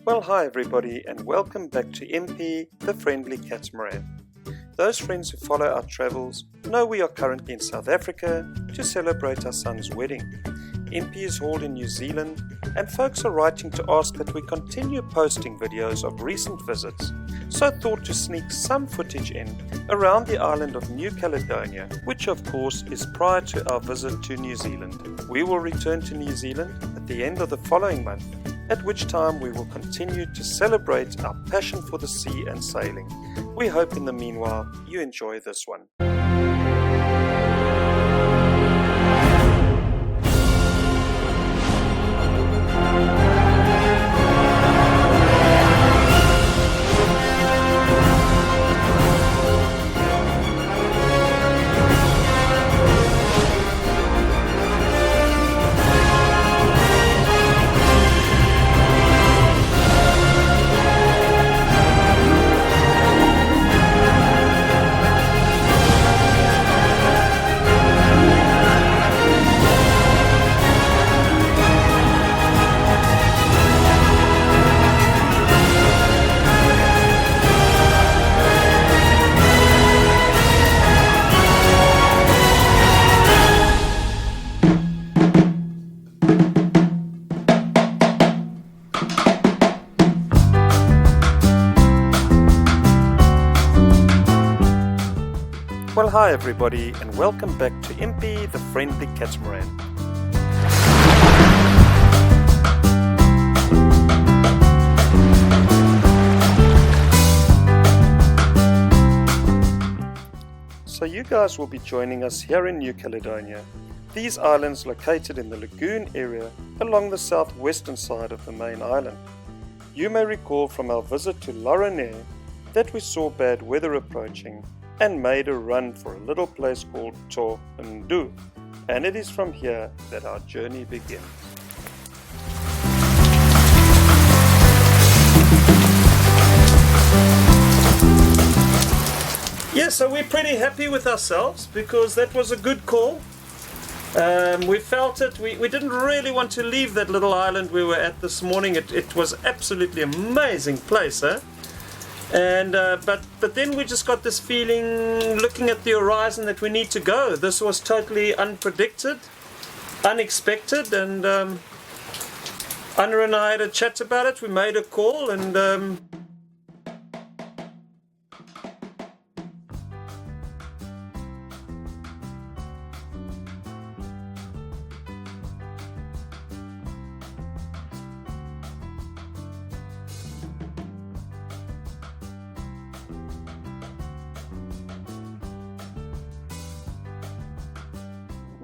Well, hi everybody, and welcome back to Impi, the friendly catamaran. Those friends who follow our travels know we are currently in South Africa to celebrate our son's wedding. Impi is hauled in New Zealand, and folks are writing to ask that we continue posting videos of recent visits, so I thought to sneak some footage in around the island of New Caledonia, which of course is prior to our visit to New Zealand. We will return to New Zealand at the end of the following month, at which time we will continue to celebrate our passion for the sea and sailing. We hope in the meanwhile you enjoy this one. Well, hi everybody, and welcome back to Impi, the friendly catamaran. So you guys will be joining us here in New Caledonia. These islands located in the lagoon area along the southwestern side of the main island. You may recall from our visit to Lorraine that we saw bad weather approaching and made a run for a little place called Tangue, and it is from here that our journey begins. Yeah, so we're pretty happy with ourselves because that was a good call. We felt it. We didn't really want to leave that little island we were at this morning. It was absolutely amazing place, eh? And but then we just got this feeling, looking at the horizon, that we need to go. This was totally unpredicted, unexpected, and Ana and I had a chat about it. We made a call, and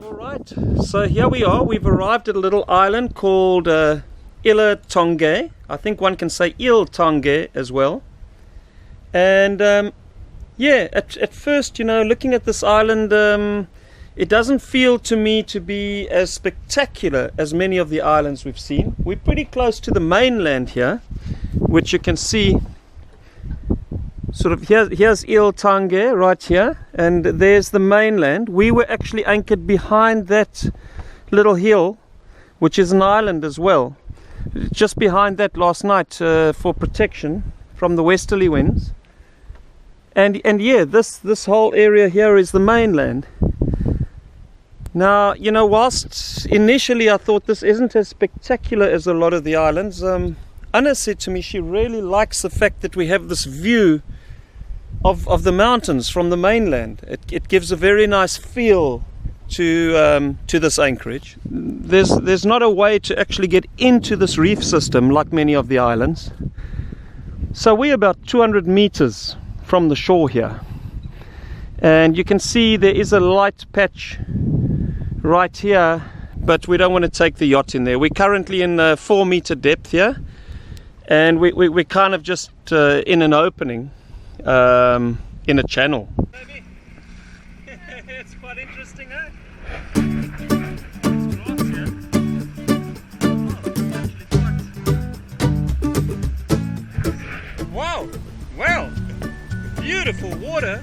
Alright, so here we are. We've arrived at a little island called Il Tang. I think one can say Il Tang as well. And yeah, at first, you know, looking at this island, it doesn't feel to me to be as spectacular as many of the islands we've seen. We're pretty close to the mainland here, which you can see. Sort of here's Il Tang right here, and there's the mainland. We were actually anchored behind that little hill, which is an island as well, just behind that last night for protection from the westerly winds. And yeah, this whole area here is the mainland. Now, you know, whilst initially I thought this isn't as spectacular as a lot of the islands, Ana said to me she really likes the fact that we have this view of the mountains from the mainland. It gives a very nice feel to this anchorage. There's not a way to actually get into this reef system like many of the islands. So we're about 200 meters from the shore here, and you can see there is a light patch right here, but we don't want to take the yacht in there. We're currently in 4-meter depth here, and we're kind of just in an opening in a channel. Maybe. It's quite interesting, eh? Wow! Well, beautiful water,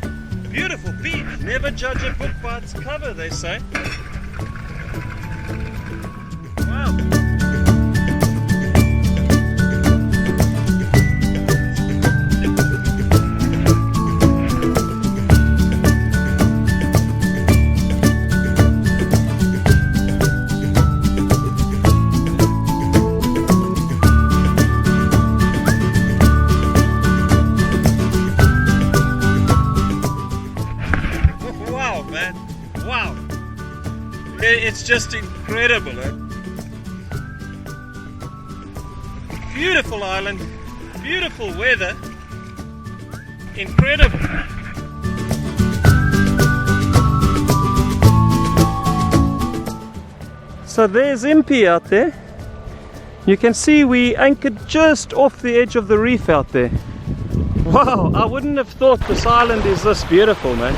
beautiful beach. Never judge a book by its cover, they say. Wow. just incredible, eh? Beautiful island, beautiful weather, incredible. So there's Impi out there. You can see we anchored just off the edge of the reef out there. Wow, I wouldn't have thought this island is this beautiful, man.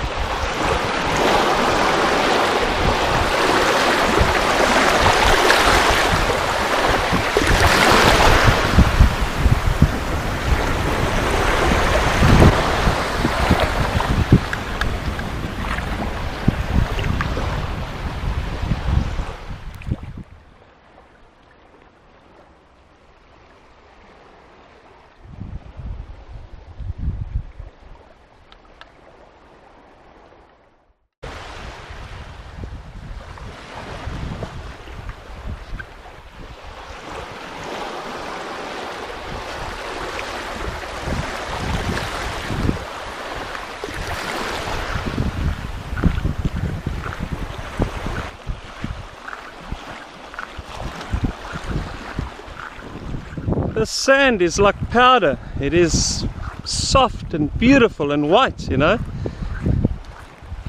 The sand is like powder. It is soft and beautiful and white, you know,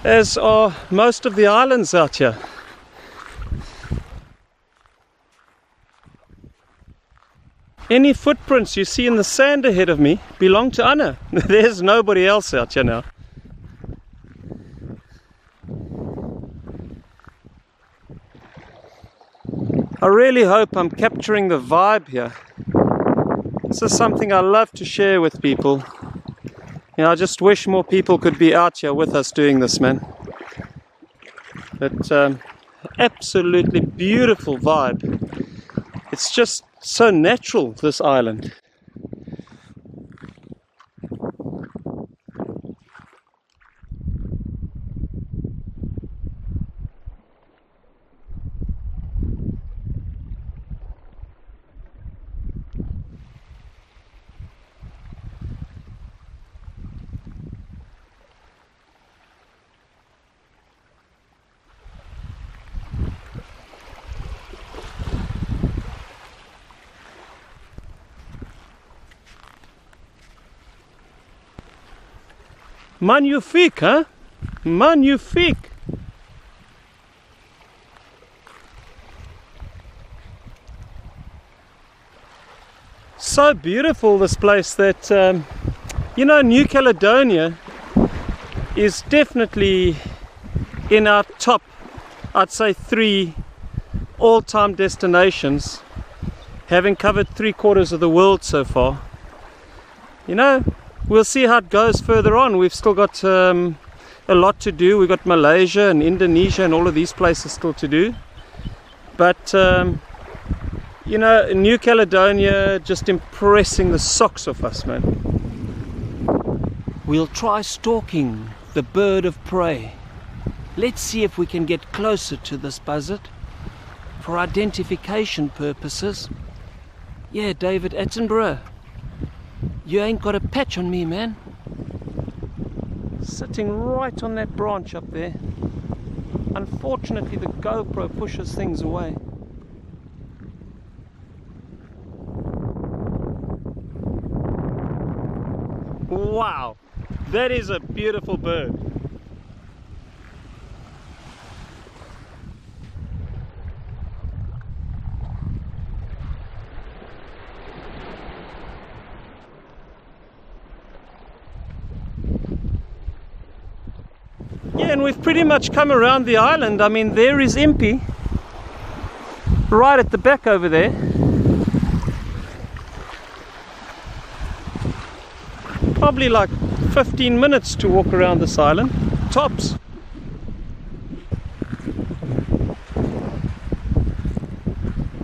as are most of the islands out here. Any footprints you see in the sand ahead of me belong to Ana. There's nobody else out here now. I really hope I'm capturing the vibe here. This is something I love to share with people. You know, I just wish more people could be out here with us doing this, man. But absolutely beautiful vibe. It's just so natural, this island. Magnifique, huh? Magnifique. So beautiful, this place, that you know, New Caledonia is definitely in our top, I'd say, 3 all-time destinations, having covered 3/4 of the world so far. You know, we'll see how it goes further on. We've still got a lot to do. We've got Malaysia and Indonesia and all of these places still to do. But, you know, New Caledonia just impressing the socks off us, man. We'll try stalking the bird of prey. Let's see if we can get closer to this buzzard for identification purposes. Yeah, David Attenborough. You ain't got a patch on me, man. Sitting right on that branch up there. Unfortunately, the GoPro pushes things away. Wow, that is a beautiful bird. Yeah, and we've pretty much come around the island. I mean, there is Impi, right at the back over there. Probably like 15 minutes to walk around this island, tops.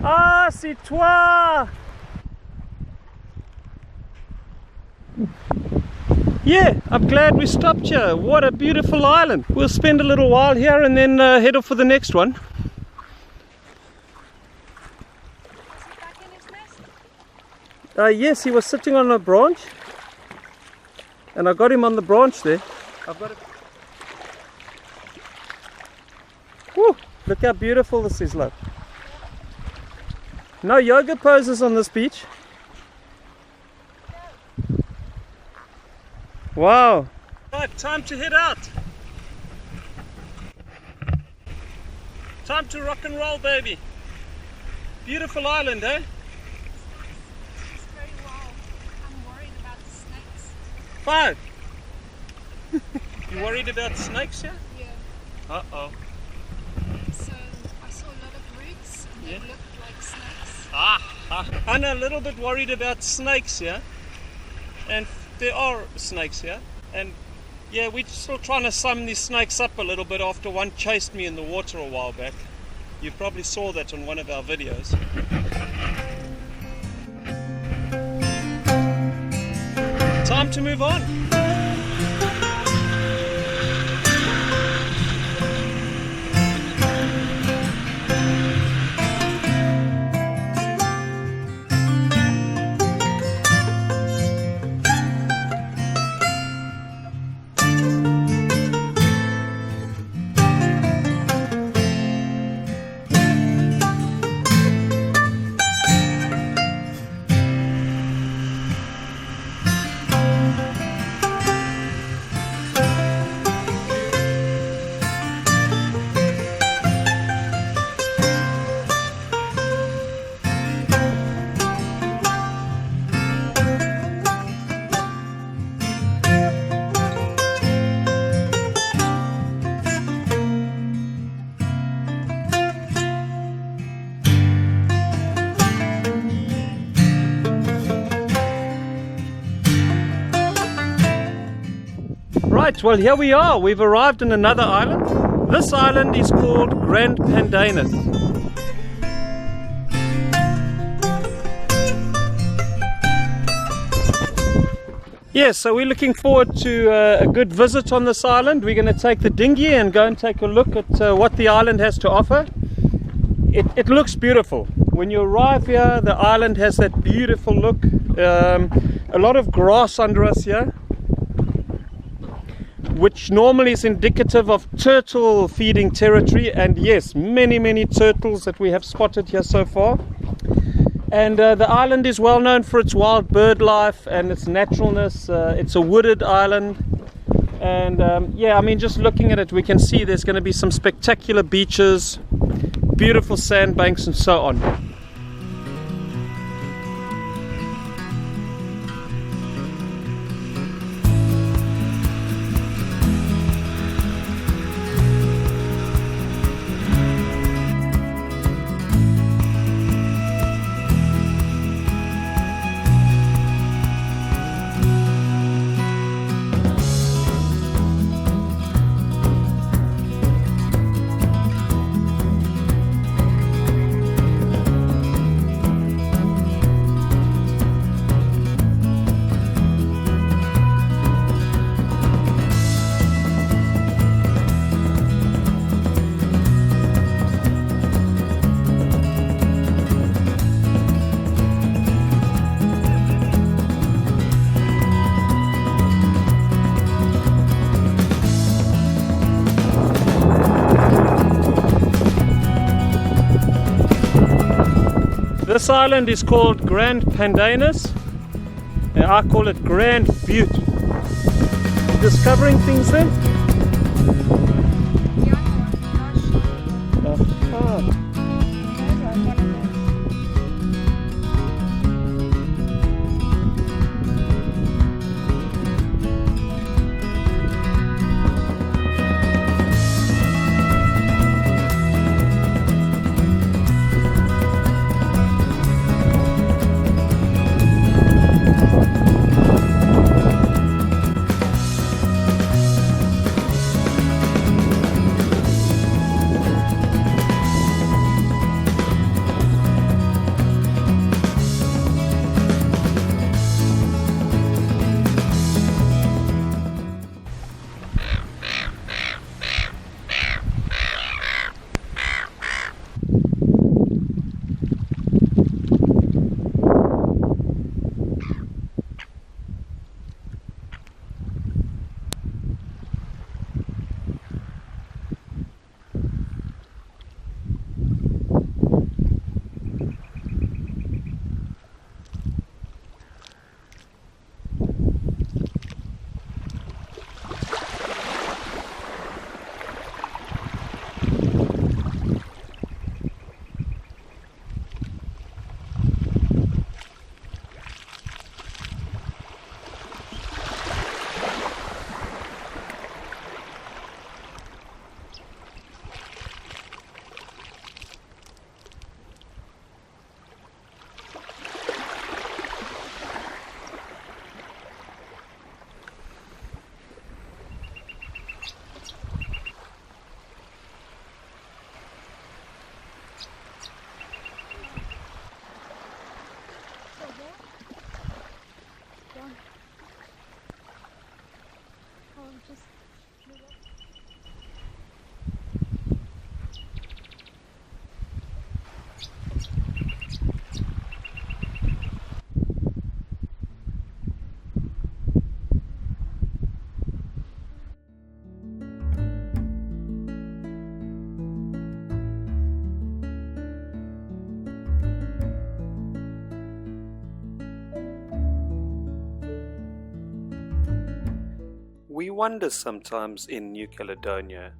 Ah, c'est toi! Yeah, I'm glad we stopped here. What a beautiful island. We'll spend a little while here and then head off for the next one. Was he back in his nest? Yes, he was sitting on a branch. And I got him on the branch there. I've got it. Woo! Look how beautiful this is, look. No yoga poses on this beach. Wow. Right, time to head out. Time to rock and roll, baby. Beautiful island, eh? It's very wild. I'm worried about the snakes. 5. You worried about snakes, yeah? Yeah. Uh-oh. So I saw a lot of roots and they looked like snakes. I'm a little bit worried about snakes, yeah? And there are snakes here. And yeah, we're still trying to sum these snakes up a little bit after one chased me in the water a while back. You probably saw that on one of our videos. Time to move on. Right, well here we are. We've arrived in another island. This island is called Grande Pandanus. Yeah, so we're looking forward to a good visit on this island. We're going to take the dinghy and go and take a look at what the island has to offer. It looks beautiful. When you arrive here, the island has that beautiful look. A lot of grass under us here, which normally is indicative of turtle feeding territory, and yes, many turtles that we have spotted here so far. And the island is well known for its wild bird life and its naturalness. It's a wooded island, and yeah, I mean, just looking at it, we can see there's going to be some spectacular beaches, beautiful sandbanks and so on. This island is called Grande Pandanus, and I call it Grand Butte. Discovering things then? Done. I'll just move up. We wonder sometimes in New Caledonia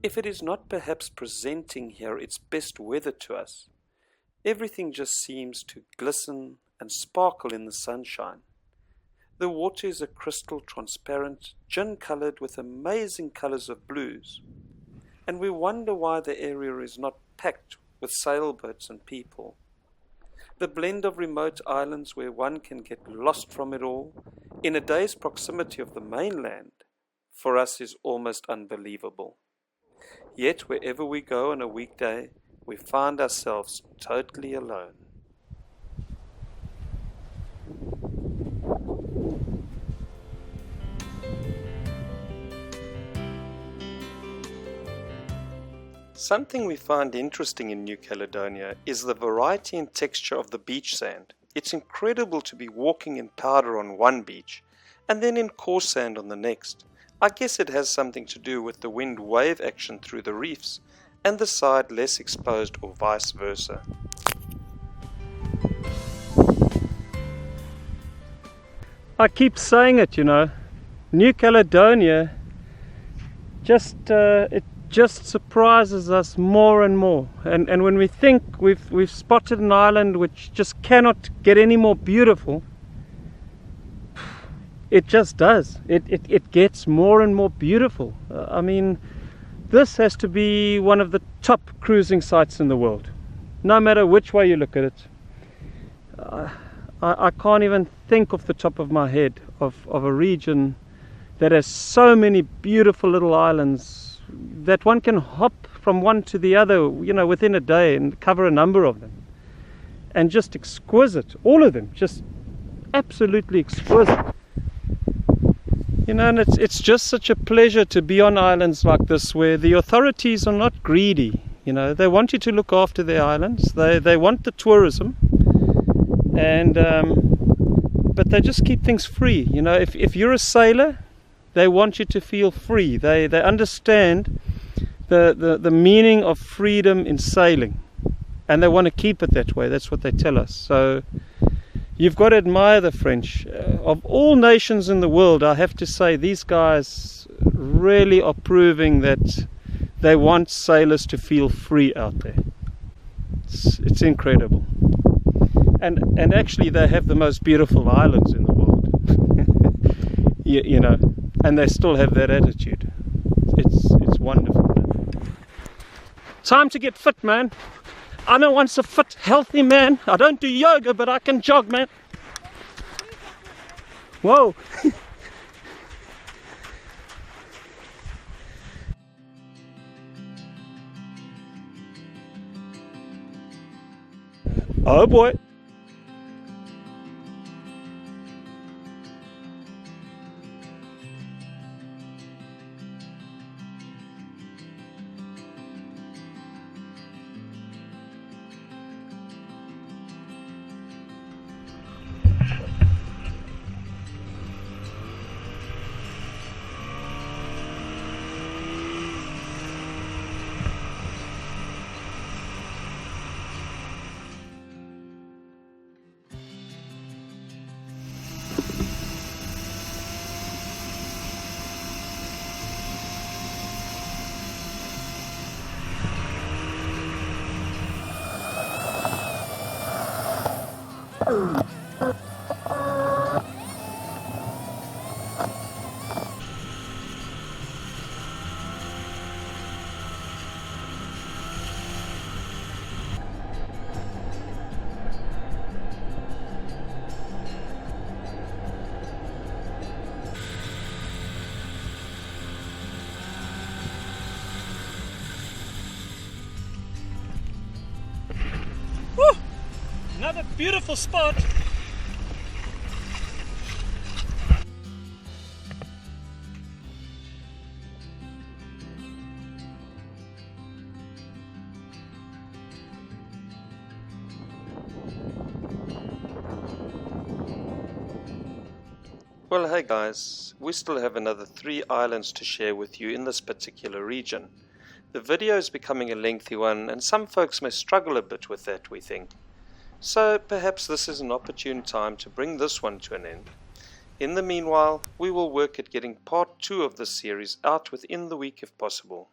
if it is not perhaps presenting here its best weather to us. Everything just seems to glisten and sparkle in the sunshine. The water is a crystal transparent, gin-coloured with amazing colours of blues. And we wonder why the area is not packed with sailboats and people. The blend of remote islands where one can get lost from it all in a day's proximity of the mainland, for us is almost unbelievable. Yet wherever we go on a weekday, we find ourselves totally alone. Something we find interesting in New Caledonia is the variety and texture of the beach sand. It's incredible to be walking in powder on one beach and then in coarse sand on the next. I guess it has something to do with the wind-wave action through the reefs and the side less exposed or vice versa. I keep saying it, you know, New Caledonia it just surprises us more and more. And when we think we've spotted an island which just cannot get any more beautiful, it just does. It gets more and more beautiful. I mean, this has to be one of the top cruising sites in the world, no matter which way you look at it. I can't even think off the top of my head of a region that has so many beautiful little islands that one can hop from one to the other, you know, within a day and cover a number of them. And just exquisite, all of them, just absolutely exquisite. You know, and it's just such a pleasure to be on islands like this where the authorities are not greedy. You know, they want you to look after their islands. They want the tourism, and but they just keep things free. You know, if you're a sailor, they want you to feel free. They understand the meaning of freedom in sailing, and they want to keep it that way. That's what they tell us. So you've got to admire the French. Of all nations in the world, I have to say these guys really are proving that they want sailors to feel free out there. It's incredible. And actually they have the most beautiful islands in the world. you know, and they still have that attitude. It's wonderful, man. Time to get fit, man. Ana wants a fit, healthy man. I don't do yoga, but I can jog, man. Whoa. Oh boy. Another beautiful spot. Well, hey guys, we still have another 3 islands to share with you in this particular region. The video is becoming a lengthy one and some folks may struggle a bit with that, we think. So perhaps this is an opportune time to bring this one to an end. In the meanwhile, we will work at getting part 2 of this series out within the week if possible.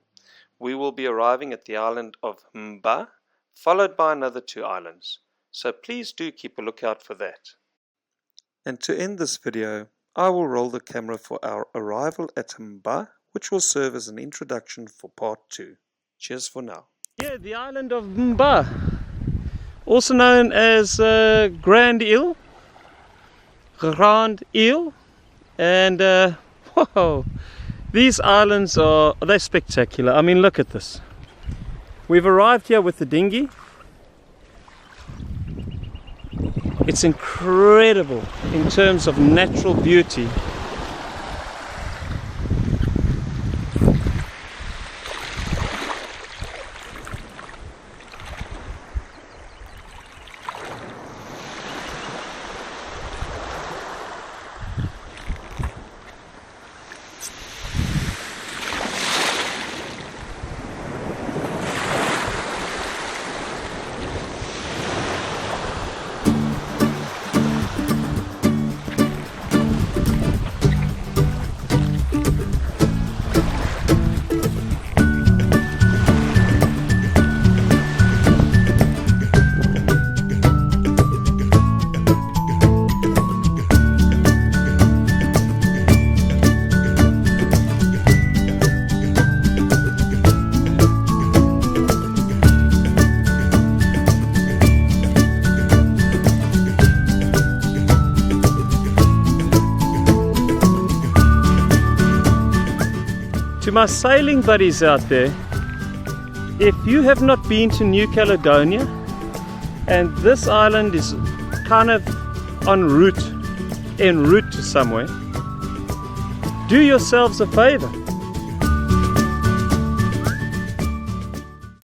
We will be arriving at the island of Impi, followed by another 2 islands. So please do keep a lookout for that. And to end this video, I will roll the camera for our arrival at Impi, which will serve as an introduction for part 2. Cheers for now. Yeah, the island of Impi, also known as Grande ILE. Grande ILE. And whoa, these islands they're spectacular. I mean, look at this. We've arrived here with the dinghy. It's incredible in terms of natural beauty. To my sailing buddies out there, if you have not been to New Caledonia and this island is kind of en route to somewhere, do yourselves a favor.